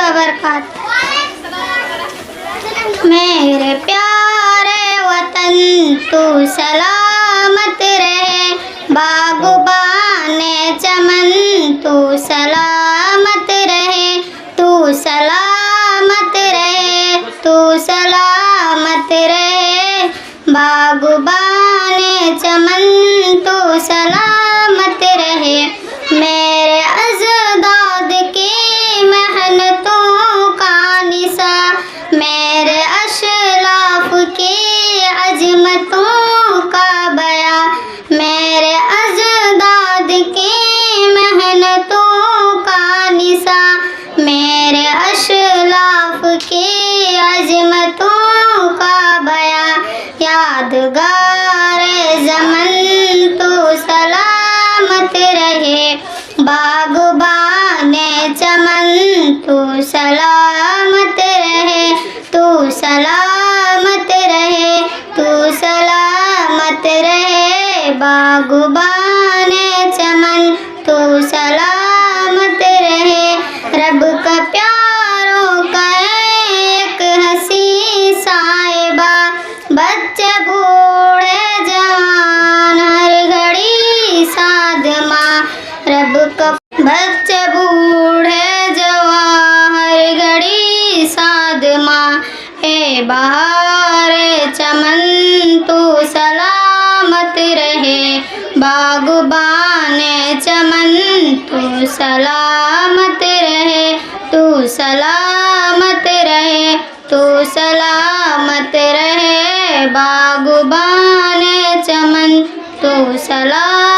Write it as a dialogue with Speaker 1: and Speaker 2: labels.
Speaker 1: वबरकातुहू। मेरे प्यारे वतन तू सलामत रहे, बागबाने चमन तू सलामत रहे, तू सलामत रहे, तू सलामत रहे, बागबाने चमन तू सलामत रहे। मेरे अज़दाद की मेहनतों का निसा, मेरे अशलाफ की अजमतों का बया, मेरे अज़दाद की मेहनतों का निसा, मेरे अशलाफ की अजमतों का बया। यादगार ज़मन तू सलामत रहे, बागबाने चमन तू सलामत रहे, तू सलामत रहे, तू सलामत रहे, बागबाने चमन तू सलामत रहे। रब का प्यारों का एक हंसी साहिबा, बच्चे बूढ़े जवान हर घड़ी साथ माँ, रब का बच्चे बूढ़े जवान हर घड़ी साथ माँ। ए बहार चमन तू सलामत रहे, बागबाने चमन तू सलामत रहे, तू सलामत रहे, तू सलामत रहे, बागबाने चमन तू सलामत